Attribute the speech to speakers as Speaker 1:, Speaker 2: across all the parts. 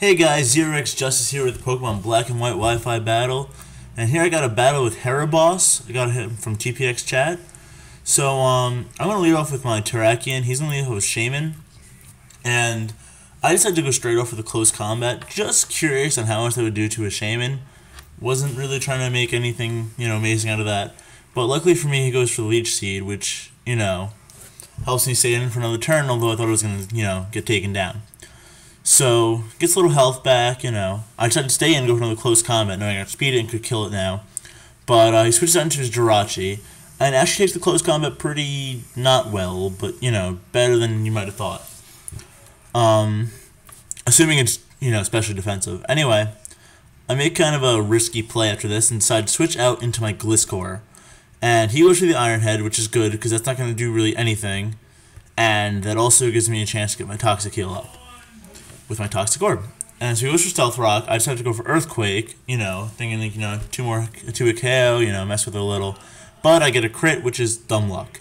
Speaker 1: Hey guys, ZeroxJustice here with the Pokemon Black and White Wi-Fi battle. And here I got a battle with HerraBAWS. I got him from TPX chat. So, I'm going to lead off with my Terrakion. He's going to lead off with Shaman. And I decided to go straight off with a close combat. Just curious on how much that would do to a Shaman. Wasn't really trying to make anything, amazing out of that. But luckily for me, he goes for the Leech Seed, which, helps me stay in for another turn, although I thought it was going to, get taken down. So, gets a little health back, I decided to stay in and go for another close combat, knowing I could speed it and could kill it now. But he switches out into his Jirachi, and actually takes the close combat pretty not well, but, better than you might have thought. Assuming it's, especially defensive. Anyway, I make kind of a risky play after this and decide to switch out into my Gliscor. And he goes for the Iron Head, which is good, because that's not going to do really anything. And that also gives me a chance to get my Toxic Heal up with my Toxic Orb. And so he goes for Stealth Rock. I decided to go for Earthquake, thinking like, two a KO, mess with it a little. But I get a crit, which is dumb luck.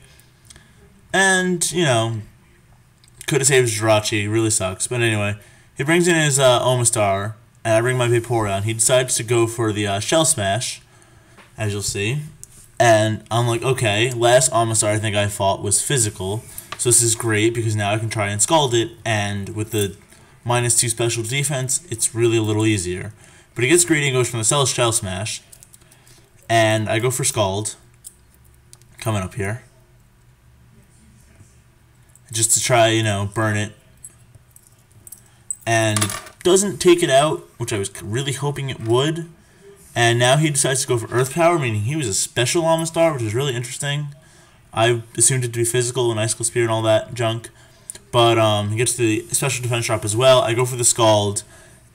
Speaker 1: And, could have saved his Jirachi, really sucks. But anyway, he brings in his Omastar, and I bring my Vaporeon. He decides to go for the Shell Smash, as you'll see. And I'm like, okay, last Omastar I think I fought was physical. So this is great, because now I can try and Scald it, and with the -2 special defense, it's really a little easier. But he gets greedy and goes for the Shell Smash. And I go for Scald. Coming up here. Just to try, burn it. And it doesn't take it out, which I was really hoping it would. And now he decides to go for Earth Power, meaning he was a special Omastar, which is really interesting. I assumed it to be physical and Icicle Spear and all that junk. But he gets the special defense drop as well. I go for the Scald,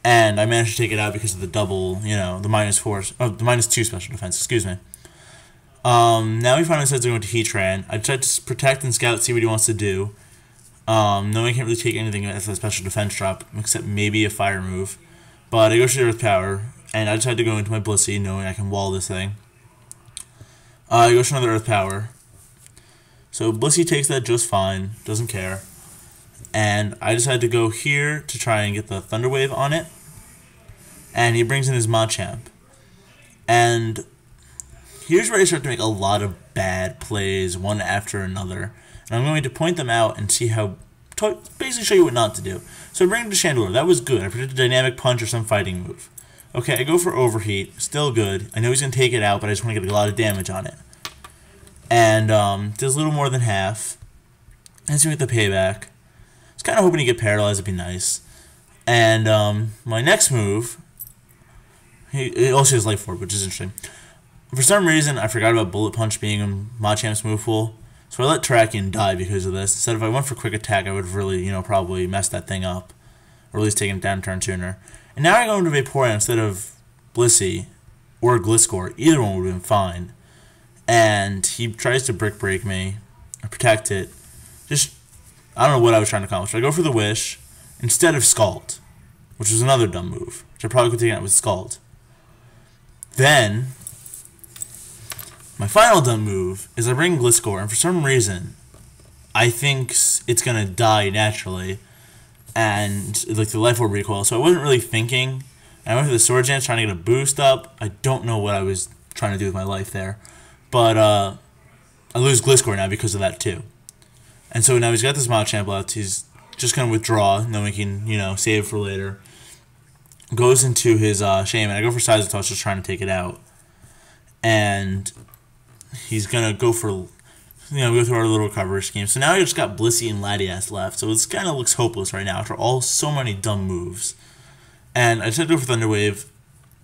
Speaker 1: and I manage to take it out because of the double, the the -2 special defense, excuse me. Now he finally decides to go into Heatran. I decide to protect and scout, see what he wants to do. Knowing I can't really take anything as a special defense drop, except maybe a fire move. But I go to the Earth Power, and I decide to go into my Blissey, knowing I can wall this thing. I go to another Earth Power. So Blissey takes that just fine, doesn't care. And I decide to go here to try and get the Thunder Wave on it. And he brings in his Machamp. And here's where I start to make a lot of bad plays, one after another. And I'm going to point them out and see how, basically show you what not to do. So I bring him to Chandelure. That was good. I predicted a Dynamic Punch or some fighting move. Okay, I go for Overheat. Still good. I know he's going to take it out, but I just want to get a lot of damage on it. And does a little more than half. And so we get the payback. I was kind of hoping to get paralyzed. It'd be nice. And my next move, he also has Life Orb, which is interesting. For some reason, I forgot about Bullet Punch being in Machamp's move pool. So I let Terrakion die because of this. Instead, if I went for Quick Attack, I would have really, probably messed that thing up. Or at least taken it down a turn sooner. And now I go into Vaporeon instead of Blissey or Gliscor. Either one would have been fine. And he tries to Brick Break me. Or protect it. I don't know what I was trying to accomplish. I go for the Wish instead of Scald. Which was another dumb move. Which I probably could have taken out with Scald. Then my final dumb move is I bring Gliscor, and for some reason, I think it's gonna die naturally, and like the Life Orb recoil. So I wasn't really thinking. I went for the Sword Dance trying to get a boost up. I don't know what I was trying to do with my life there, but I lose Gliscor now because of that too. And so now he's got this Machamp left. He's just gonna withdraw, knowing he can save for later. Goes into his Shaman. I go for Size of Touch, just trying to take it out, and he's gonna go for, go through our little recovery scheme. So now I just got Blissey and Latias left. So it's kind of looks hopeless right now after so many dumb moves. And I decided to go for Thunder Wave,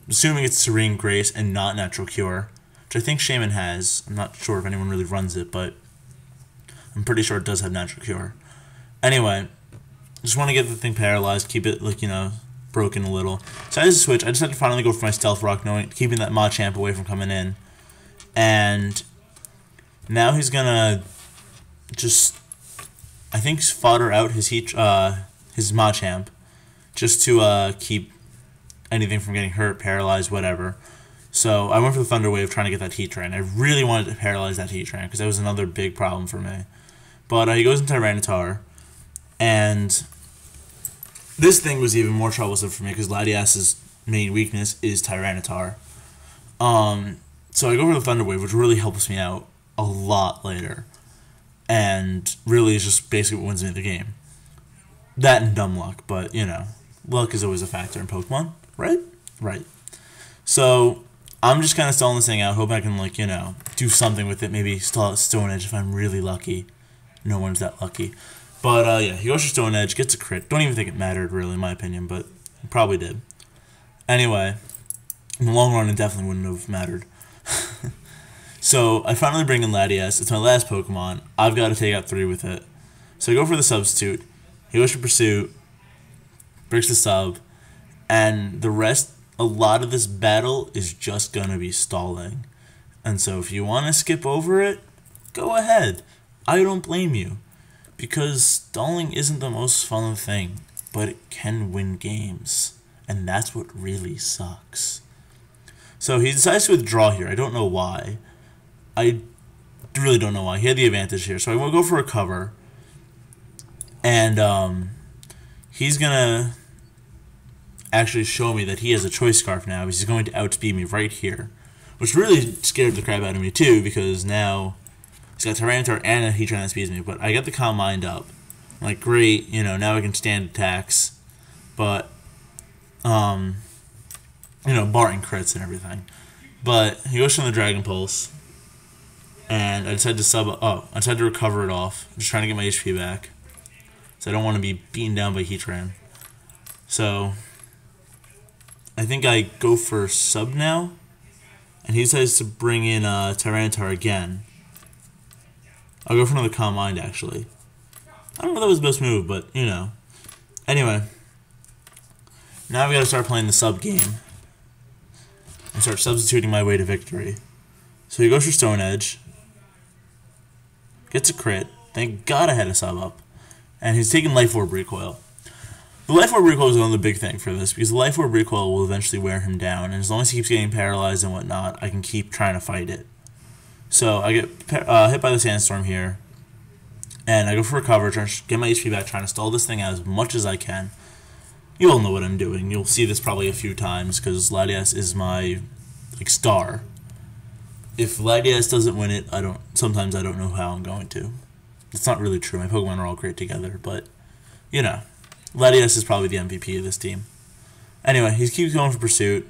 Speaker 1: assuming it's Serene Grace and not Natural Cure, which I think Shaman has. I'm not sure if anyone really runs it, but I'm pretty sure it does have Natural Cure. Anyway, just want to get the thing paralyzed, keep it broken a little. So I just switch. I decided to finally go for my Stealth Rock, keeping that Machamp away from coming in. And now he's gonna I think, fodder out his Machamp, just to keep anything from getting hurt, paralyzed, whatever. So I went for the Thunder Wave, trying to get that Heatran. I really wanted to paralyze that Heatran, because that was another big problem for me. But he goes into Tyranitar, and This thing was even more troublesome for me because Latias's main weakness is Tyranitar. So I go for the Thunder Wave, which really helps me out a lot later. And really is just basically what wins me the game. That and dumb luck, but, you know, luck is always a factor in Pokemon, right? Right. So I'm just kind of stalling this thing out, hoping I can, like, you know, do something with it. Maybe stall at Stone Edge if I'm really lucky. No one's that lucky. But, yeah, he goes for Stone Edge, gets a crit. Don't even think it mattered, really, in my opinion, but it probably did. Anyway, in the long run, it definitely wouldn't have mattered. So I finally bring in Latias. It's my last Pokemon. I've got to take out 3 with it. So I go for the Substitute. He goes for Pursuit, breaks the sub, and the rest, a lot of this battle is just going to be stalling. And so if you want to skip over it, go ahead. I don't blame you, because stalling isn't the most fun thing, but it can win games, and that's what really sucks. So he decides to withdraw here. I don't know why. I really don't know why. He had the advantage here, so I will go for a cover. And he's going to actually show me that he has a Choice Scarf now. He's going to outspeed me right here, which really scared the crap out of me too, because now he's got Tyranitar and a Heatran that speeds me. But I got the Calm Mind up. I'm like, great, you know, now I can stand attacks. But, you know, barring crits and everything. But he goes from the Dragon Pulse. And I decided to I decided to recover it off. I'm just trying to get my HP back. So I don't want to be beaten down by Heatran. So I think I go for sub now. And he decides to bring in Tyranitar again. I'll go for another Calm Mind, actually. I don't know if that was the best move, but, you know. Anyway. Now I've got to start playing the sub game. And start substituting my way to victory. So he goes for Stone Edge. Gets a crit. Thank God I had a sub up. And he's taking Life Orb Recoil. The Life Orb Recoil is another big thing for this, because the Life Orb Recoil will eventually wear him down, and as long as he keeps getting paralyzed and whatnot, I can keep trying to fight it. So I get hit by the Sandstorm here, and I go for a cover, trying to get my HP back, trying to stall this thing out as much as I can. You all know what I'm doing. You'll see this probably a few times, because Latias is my, like, star. If Latias doesn't win it, sometimes I don't know how I'm going to. It's not really true. My Pokemon are all great together, but, you know, Latias is probably the MVP of this team. Anyway, he keeps going for Pursuit.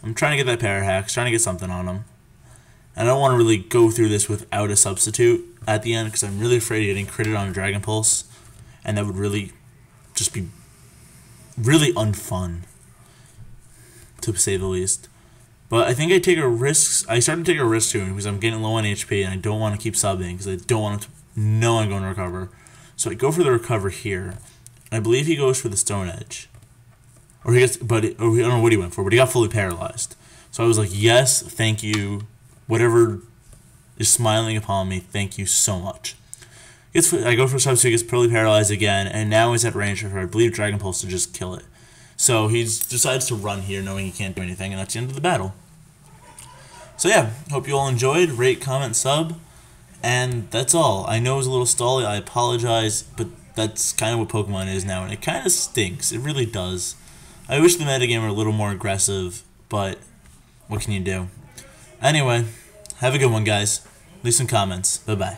Speaker 1: I'm trying to get that Parahax, trying to get something on him. And I don't want to really go through this without a substitute at the end, because I'm really afraid of getting critted on a Dragon Pulse, and that would really just be really unfun, to say the least. But I think I take a risk. I started to take a risk soon because I'm getting low on HP and I don't want to keep subbing because I don't want him to know I'm going to recover. So I go for the recover here. I believe he goes for the Stone Edge. Or he gets, I don't know what he went for, but he got fully paralyzed. So I was like, yes, thank you. Whatever is smiling upon me, thank you so much. I go for substitute, gets fully paralyzed again, and now he's at range for, I believe, Dragon Pulse to just kill it. So he decides to run here knowing he can't do anything, and that's the end of the battle. So yeah, hope you all enjoyed. Rate, comment, sub, and that's all. I know it was a little stally, I apologize, but that's kind of what Pokemon is now, and it kind of stinks. It really does. I wish the metagame were a little more aggressive, but what can you do? Anyway, have a good one, guys. Leave some comments. Bye-bye.